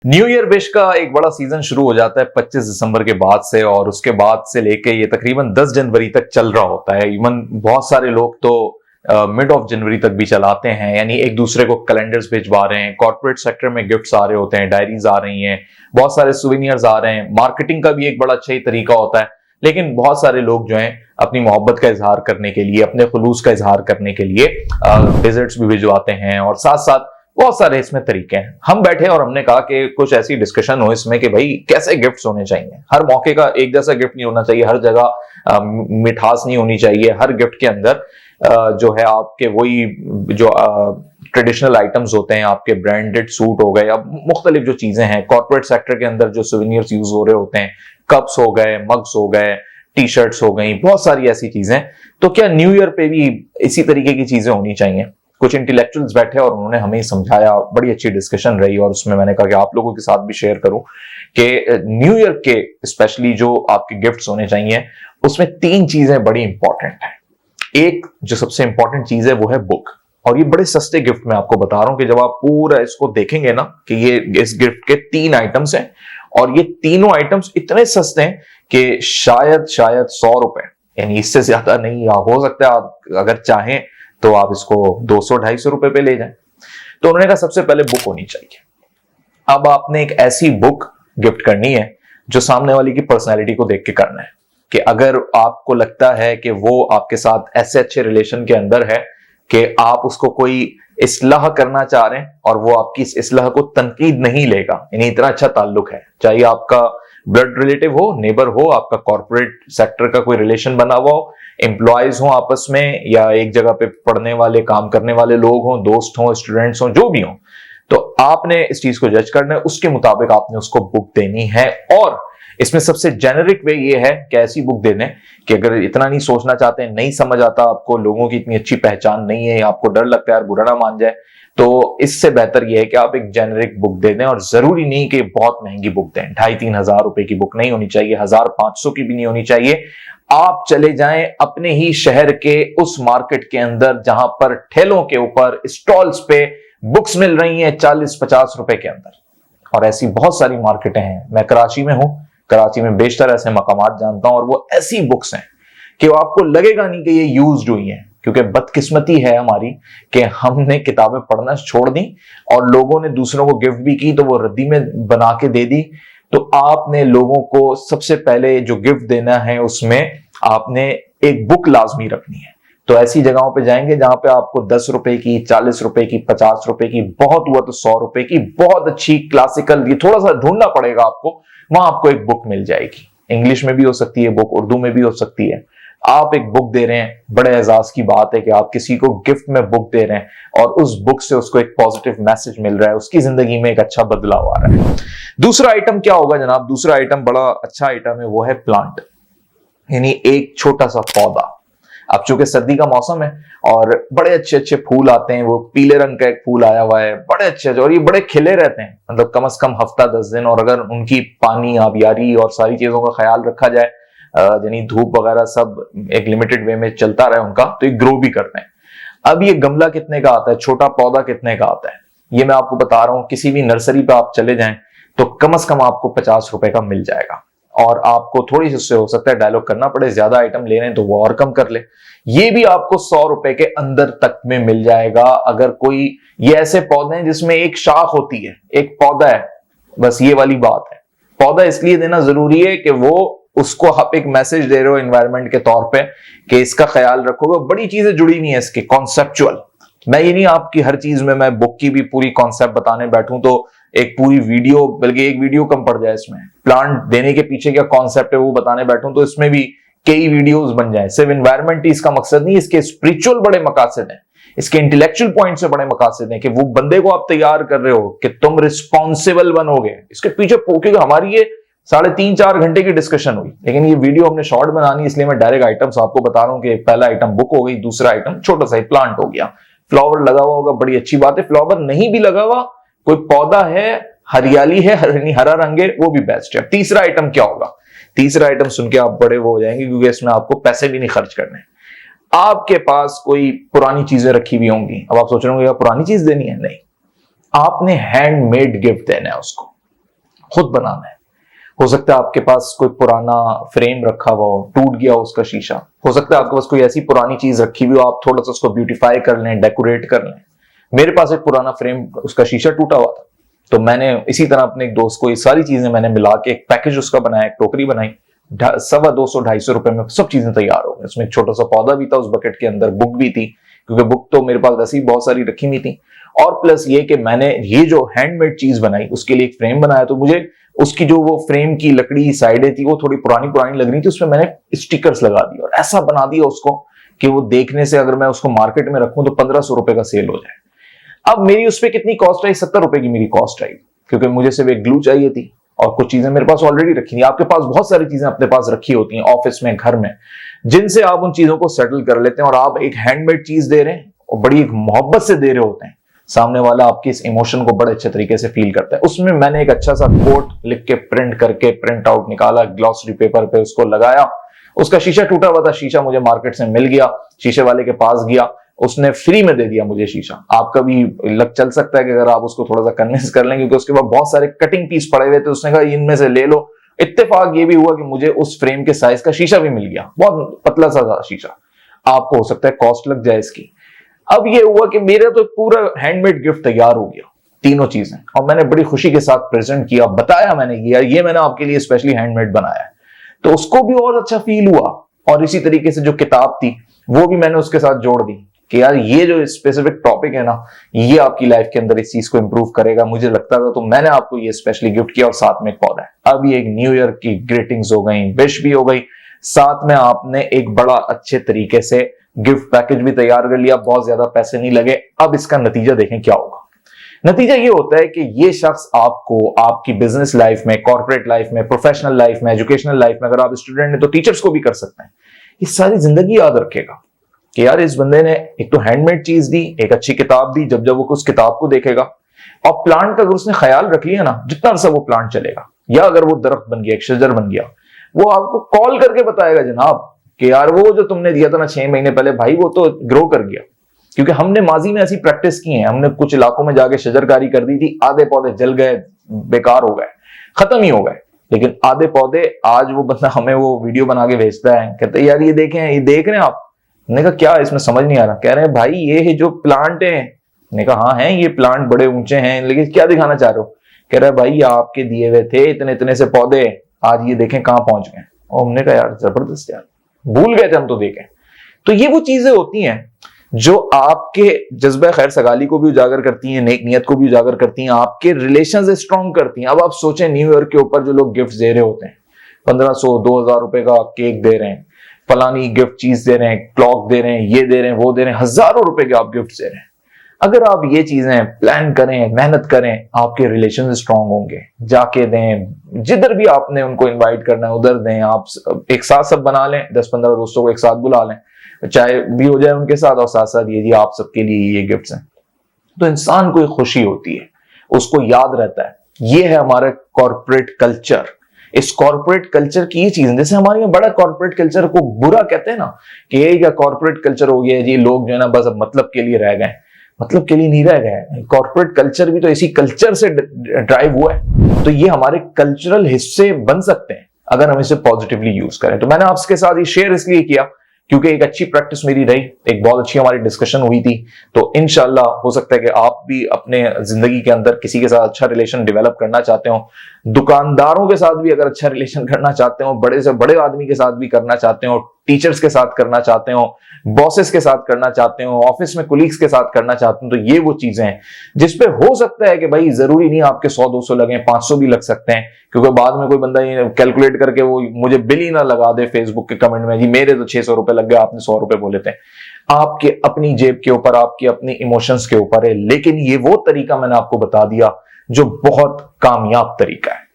New year wish का एक बड़ा सीजन शुरू हो जाता है 25 दिसंबर के बाद से, और उसके बाद से लेके ये तकरीबन 10 जनवरी तक चल रहा होता है। इवन बहुत सारे लोग तो मिड ऑफ जनवरी तक भी चलाते हैं, यानी एक दूसरे को कैलेंडर्स भिजवा रहे हैं, कॉर्पोरेट सेक्टर में गिफ्ट्स आ रहे होते हैं, डायरीज आ रही हैं, बहुत सारे सुवेनियर्स आ रहे हैं। मार्केटिंग का भी एक बड़ा अच्छा ही तरीका होता है, लेकिन बहुत सारे लोग जो हैं अपनी मोहब्बत का इजहार करने के लिए, अपने खुलूस का इजहार करने के लिए डेजर्ट्स भी भिजवाते हैं, और साथ साथ बहुत सारे इसमें तरीके हैं। हम बैठे और हमने कहा कि कुछ ऐसी डिस्कशन हो इसमें कि भाई कैसे गिफ्ट्स होने चाहिए। हर मौके का एक जैसा गिफ्ट नहीं होना चाहिए, हर जगह मिठास नहीं होनी चाहिए। हर गिफ्ट के अंदर जो है आपके वही जो ट्रेडिशनल आइटम्स होते हैं, आपके ब्रांडेड सूट हो गए, अब मुख्तलिफ जो चीजें हैं कॉर्पोरेट सेक्टर के अंदर जो सुवेनियर्स यूज हो रहे होते हैं, कप्स हो गए, मग्स हो गए, टी शर्ट्स हो गई, बहुत सारी ऐसी चीजें। तो क्या न्यू ईयर पे भी इसी तरीके की चीजें होनी चाहिए? कुछ इंटेलेक्चुअल्स बैठे और उन्होंने हमें समझाया, बड़ी अच्छी डिस्कशन रही, और उसमें मैंने कहा कि आप लोगों के साथ भी शेयर करूं कि न्यू ईयर के स्पेशली जो आपके गिफ्ट्स होने चाहिए उसमें 3 चीजें बड़ी इंपॉर्टेंट हैं। एक जो सबसे इंपॉर्टेंट चीज है वो है बुक, और ये बड़े सस्ते गिफ्ट मैं आपको बता रहा हूं कि जब आप पूरा इसको देखेंगे ना कि ये इस गिफ्ट के 3 आइटम्स हैं, और ये तीनों आइटम्स इतने सस्ते हैं कि शायद 100 रुपए, यानी इससे ज्यादा नहीं हो सकता है। आप अगर चाहें तो आप इसको 200-250 रुपए पे ले जाएं। तो उन्होंने कहा सबसे पहले बुक होनी चाहिए। अब आपने एक ऐसी बुक गिफ्ट करनी है जो सामने वाले की पर्सनैलिटी को देख के करना है, कि अगर आपको लगता है कि वो आपके साथ ऐसे अच्छे रिलेशन के अंदर है कि आप उसको कोई इस्लाह करना चाह रहे हैं और वो आपकी इस इस्लाह को तनकीद नहीं लेगा, यानी इतना अच्छा ताल्लुक है, चाहे आपका ब्लड रिलेटिव हो, नेबर हो, आपका कॉर्पोरेट सेक्टर का कोई रिलेशन बना हुआ हो, एम्प्लॉयज हो आपस में, या एक जगह पे पढ़ने वाले काम करने वाले लोग हों, दोस्त हों, स्टूडेंट्स हों, जो भी हों, तो आपने इस चीज को जज करना है, उसके मुताबिक आपने उसको बुक देनी है। और इसमें सबसे जेनेरिक वे ये है कि ऐसी बुक देने कि अगर इतना नहीं सोचना चाहते हैं, नहीं समझ आता आपको, लोगों की इतनी अच्छी पहचान नहीं है, आपको डर लगता है यार बुरा ना मान जाए, तो इससे बेहतर यह है कि आप एक जेनेरिक बुक दे दें। और जरूरी नहीं कि बहुत महंगी बुक दें, 2,500-3 हजार रुपए की बुक नहीं होनी चाहिए, 1,500 की भी नहीं होनी चाहिए। आप चले जाएं अपने ही शहर के उस मार्केट के अंदर जहां पर ठेलों के ऊपर स्टॉल्स पे बुक्स मिल रही हैं 40-50 रुपए के अंदर, और ऐसी बहुत सारी मार्केटें हैं। मैं कराची में हूं, कराची में बेशतर ऐसे मकामात जानता हूं, और वो ऐसी बुक्स हैं कि वो आपको लगेगा नहीं कि ये यूज्ड हुई हैं, क्योंकि बदकिस्मती है हमारी कि हमने किताबें पढ़ना छोड़ दी और लोगों ने दूसरों को गिफ्ट भी की तो वो रद्दी में बना के दे दी। तो आपने लोगों को सबसे पहले जो गिफ्ट देना है उसमें आपने एक बुक लाजमी रखनी है। तो ऐसी जगहों पे जाएंगे जहां पे आपको 10 रुपए की, 40 रुपए की, 50 रुपए की, बहुत हुआ तो 100 रुपए की बहुत अच्छी क्लासिकल, ये थोड़ा सा ढूंढना पड़ेगा आपको, वहां आपको एक बुक मिल जाएगी। इंग्लिश में भी हो सकती है बुक, उर्दू में भी हो सकती है। आप एक बुक दे रहे हैं, बड़े एजाज की बात है कि आप किसी को गिफ्ट में बुक दे रहे हैं और उस बुक से उसको एक पॉजिटिव मैसेज मिल रहा है, उसकी जिंदगी में एक अच्छा बदलाव आ रहा है। दूसरा आइटम क्या होगा जनाब? दूसरा आइटम बड़ा अच्छा आइटम है, वो है प्लांट, यानी एक छोटा सा पौधा। अब चूंकि सर्दी का मौसम है और बड़े अच्छे अच्छे फूल आते हैं, वो पीले रंग का एक फूल आया हुआ है, बड़े अच्छे, और ये बड़े खिले रहते हैं, मतलब कम से कम हफ्ता 10 दिन, और अगर उनकी पानी, आबियारी और सारी चीजों का ख्याल रखा जाए, यानी धूप वगैरह सब एक लिमिटेड वे में चलता रहे उनका, तो ये ग्रो भी करते हैं। अब ये गमला कितने का आता है, छोटा पौधा कितने का आता है, ये मैं आपको बता रहा हूं। किसी भी नर्सरी पे आप चले जाएं तो कम से कम आपको 50 रुपए का मिल जाएगा, और आपको थोड़ी सी उससे हो सकता है डायलॉग करना पड़े, ज्यादा आइटम ले रहे हैं तो वो और कम कर ले। ये भी आपको 100 रुपए के अंदर तक में मिल जाएगा। अगर कोई, ये ऐसे पौधे हैं जिसमें एक शाख होती है, एक पौधा है, बस ये वाली बात है। पौधा इसलिए देना जरूरी है कि वो उसको आप एक मैसेज दे रहे हो एनवायरनमेंट के तौर पे कि इसका ख्याल रखोगे। बड़ी चीजें जुड़ी हुई हैं इसके, कॉन्सेप्चुअल। मैं ये नहीं आपकी हर चीज में मैं बुक की भी पूरी कॉन्सेप्ट बताने बैठूं तो एक पूरी वीडियो, बल्कि एक वीडियो कम पड़ जाए इसमें। प्लांट देने के पीछे क्या कॉन्सेप्ट है वो बताने बैठूं तो इसमें भी कई वीडियोस बन जाए। सिर्फ एनवायरनमेंट ही इसका मकसद नहीं, इसके स्पिरिचुअल बड़े मकासद हैं, इसके इंटेलेक्चुअल पॉइंट से बड़े मकासद हैं कि वो बंदे को आप तैयार कर रहे हो कि तुम रिस्पॉन्सिबल बनोगे। इसके पीछे क्योंकि हमारी ये 3.5-4 घंटे की डिस्कशन हुई, लेकिन ये वीडियो हमने शॉर्ट बनानी, इसलिए मैं डायरेक्ट आइटम्स आपको बता रहा हूं कि पहला आइटम बुक हो गई, दूसरा आइटम छोटा सा प्लांट हो गया। फ्लावर लगा हुआ होगा, बड़ी अच्छी बात है। फ्लावर नहीं भी लगा हुआ, कोई पौधा है, हरियाली है, हरा रंग है, वो भी बेस्ट है। तीसरा आइटम क्या होगा? तीसरा आइटम सुन के आप बड़े वो हो जाएंगे, क्योंकि इसमें आपको पैसे भी नहीं खर्च करने। आपके पास कोई पुरानी चीजें रखी हुई होंगी, अब आप सोच रहे होंगे पुरानी चीज देनी है, नहीं, आपने हैंडमेड गिफ्ट देना है उसको। खुद बनाना है। हो सकता है आपके पास कोई पुराना फ्रेम रखा हुआ हो, टूट गया हो उसका शीशा, हो सकता है आपके पास कोई ऐसी पुरानी चीज रखी हुई हो, आप थोड़ा सा उसको ब्यूटीफाई कर लें, डेकोरेट कर लें। मेरे पास एक पुराना फ्रेम, उसका शीशा टूटा हुआ था, तो मैंने इसी तरह अपने एक दोस्त को ये सारी चीजें मैंने मिला के एक पैकेज उसका बनाया, एक टोकरी बनाई, 250-250 रुपए में सब चीजें तैयार हो गई। उसमें एक छोटा सा पौधा भी था उस बकेट के अंदर, बुक भी थी, क्योंकि बुक तो मेरे पास वैसे ही बहुत सारी रखी हुई थी, और प्लस ये कि मैंने ये जो हैंडमेड चीज बनाई उसके लिए एक फ्रेम बनाया, तो मुझे उसकी जो वो फ्रेम की लकड़ी साइडें थी वो थोड़ी पुरानी पुरानी लग रही थी, उसमें मैंने स्टिकर्स लगा दिए और ऐसा बना दिया उसको कि वो देखने से अगर मैं उसको मार्केट में रखूं तो 1500 रुपए का सेल हो जाए। अब मेरी उस पर कितनी कॉस्ट आई? 70 रुपए की मेरी कॉस्ट आई, क्योंकि मुझे सिर्फ एक ग्लू चाहिए थी और कुछ चीजें मेरे पास ऑलरेडी रखी थी। आपके पास बहुत सारी चीजें अपने पास रखी होती हैं ऑफिस में, घर में, जिनसे आप उन चीजों को सेटल कर लेते हैं, और आप एक हैंडमेड चीज दे रहे हैं और बड़ी एक मोहब्बत से दे रहे होते हैं, सामने वाला आपकी इस इमोशन को बड़े अच्छे तरीके से फील करता है। उसमें मैंने एक अच्छा सा कोट लिख के प्रिंट करके प्रिंट आउट निकाला, ग्लॉसरी पेपर पे उसको लगाया। उसका शीशा टूटा हुआ था, शीशा मुझे मार्केट से मिल गया, शीशे वाले के पास गया, उसने फ्री में दे दिया मुझे शीशा। आपका भी लग चल सकता है कि अगर आप उसको थोड़ा सा कन्विंस कर लें, क्योंकि उसके बाद बहुत सारे कटिंग पीस पड़े हुए थे, उसने कहा इनमें से ले लो। इत्तेफाक ये भी हुआ कि मुझे उस फ्रेम के साइज का शीशा भी मिल गया, बहुत पतला सा था शीशा। आपको हो सकता है कॉस्ट लग जाए इसकी। अब ये हुआ कि मेरा तो पूरा हैंडमेड गिफ्ट तैयार हो गया, तीनों चीजें, और मैंने बड़ी खुशी के साथ प्रेजेंट किया, बताया मैंने यार ये मैंने आपके लिए स्पेशली हैंडमेड बनाया है, तो उसको भी और अच्छा फील हुआ। और इसी तरीके से जो किताब थी वो भी मैंने उसके साथ जोड़ दी कि यार ये जो स्पेसिफिक टॉपिक है ना, ये आपकी लाइफ के अंदर इस चीज को इंप्रूव करेगा, मुझे लगता था, तो मैंने आपको ये स्पेशली गिफ्ट किया और साथ में एक पौधा है। अब ये एक न्यू ईयर की ग्रीटिंग्स हो गई, विश भी हो गई, साथ में आपने एक बड़ा अच्छे तरीके से गिफ्ट पैकेज भी तैयार कर लिया, बहुत ज्यादा पैसे नहीं लगे। अब इसका नतीजा देखें क्या होगा। नतीजा ये होता है कि ये शख्स आपको आपकी बिजनेस लाइफ में, कॉर्पोरेट लाइफ में, प्रोफेशनल लाइफ में, एजुकेशनल लाइफ में, अगर आप स्टूडेंट हैं तो टीचर्स को भी कर सकते हैं, ये सारी जिंदगी याद रखेगा कि यार इस बंदे ने एक तो हैंडमेड चीज दी, एक अच्छी किताब दी। जब जब वो उस किताब को देखेगा, और प्लांट का अगर उसने ख्याल रख लिया ना, जितना अरसा वो प्लांट चलेगा, या अगर वो दरख्त बन गया, एक शजर बन गया, वो आपको कॉल करके बताएगा जनाब कि यार वो जो तुमने दिया था ना 6 महीने पहले, भाई वो तो ग्रो कर गया। क्योंकि हमने माजी में ऐसी प्रैक्टिस की है, हमने कुछ इलाकों में जाके शजरकारी कर दी थी, आधे पौधे जल गए, बेकार हो गए, खत्म ही हो गए। लेकिन आधे पौधे, आज वो बंदा हमें वो वीडियो बना के भेजता है, कहते हैं यार ये देखें, ये देख रहे हैं आप? मैंने कहा क्या, इसमें समझ नहीं आ रहा। कह रहे हैं भाई ये जो प्लांट है। मैंने कहा हाँ है, ये प्लांट बड़े ऊंचे हैं, लेकिन क्या दिखाना चाह रहे हो? कह रहा है भाई ये आपके दिए हुए थे इतने इतने से पौधे, आज ये देखें कहां पहुंच गए। और हमने कहा यार जबरदस्त यार, भूल गए थे हम तो देखें। तो ये वो चीजें होती हैं जो आपके जज्बा खैर सगाली को भी उजागर करती हैं, नेक नियत को भी उजागर करती हैं, आपके रिलेशंस स्ट्रॉन्ग करती हैं। अब आप सोचें, न्यू ईयर के ऊपर जो लोग गिफ्ट दे रहे होते हैं, 1500-2000 रुपए का केक दे रहे हैं, फलानी गिफ्ट चीज दे रहे हैं, क्लॉक दे रहे हैं, ये दे रहे हैं, वो दे रहे हैं, हजारों रुपए के आप गिफ्ट दे रहे हैं। अगर आप ये चीजें प्लान करें, मेहनत करें, आपके रिलेशन स्ट्रांग होंगे। जाके दें, जिधर भी आपने उनको इनवाइट करना है उधर दें। आप एक साथ सब बना लें, 10-15 दोस्तों को एक साथ बुला लें, चाय भी हो जाए उनके साथ, और साथ साथ ये जी आप सबके लिए ये गिफ्ट्स हैं। तो इंसान को एक खुशी होती है, उसको याद रहता है। ये है हमारा कॉर्पोरेट कल्चर। इस कॉर्पोरेट कल्चर की ये चीज, जैसे हमारे यहाँ बड़ा कॉर्पोरेट कल्चर को बुरा कहते हैं ना, कि ये क्या कॉर्पोरेट कल्चर हो गया जी, लोग जो है ना बस अब मतलब के लिए रह गए। मतलब के लिए नहीं रह गए, कॉर्पोरेट कल्चर भी तो इसी कल्चर से ड्राइव हुआ है। तो ये हमारे कल्चरल हिस्से बन सकते हैं अगर हम इसे पॉजिटिवली यूज करें। तो मैंने आपके साथ ये शेयर इसलिए किया क्योंकि एक अच्छी प्रैक्टिस मेरी रही, एक बहुत अच्छी हमारी डिस्कशन हुई थी। तो इंशाल्लाह हो सकता है कि आप भी अपने जिंदगी के अंदर किसी के साथ अच्छा रिलेशन डेवलप करना चाहते हो, दुकानदारों के साथ भी अगर अच्छा रिलेशन करना चाहते हो, बड़े से बड़े आदमी के साथ भी करना चाहते हो, टीचर्स के साथ करना चाहते हो, बॉसेस के साथ करना चाहते हो, ऑफिस में कुलीग्स के साथ करना चाहते हो, तो ये वो चीजें हैं जिसपे हो सकता है कि भाई जरूरी नहीं आपके 100-200 लगे, 500 भी लग सकते हैं। क्योंकि बाद में कोई बंदा ये कैलकुलेट करके वो मुझे बिल ही ना लगा दे फेसबुक के कमेंट में, जी मेरे तो 600 रुपए लग गए, आपने 100 रुपए बोले थे। आपके अपनी जेब के ऊपर, आपकी अपनी इमोशंस के ऊपर है। लेकिन ये वो तरीका मैंने आपको बता दिया जो बहुत कामयाब तरीका है।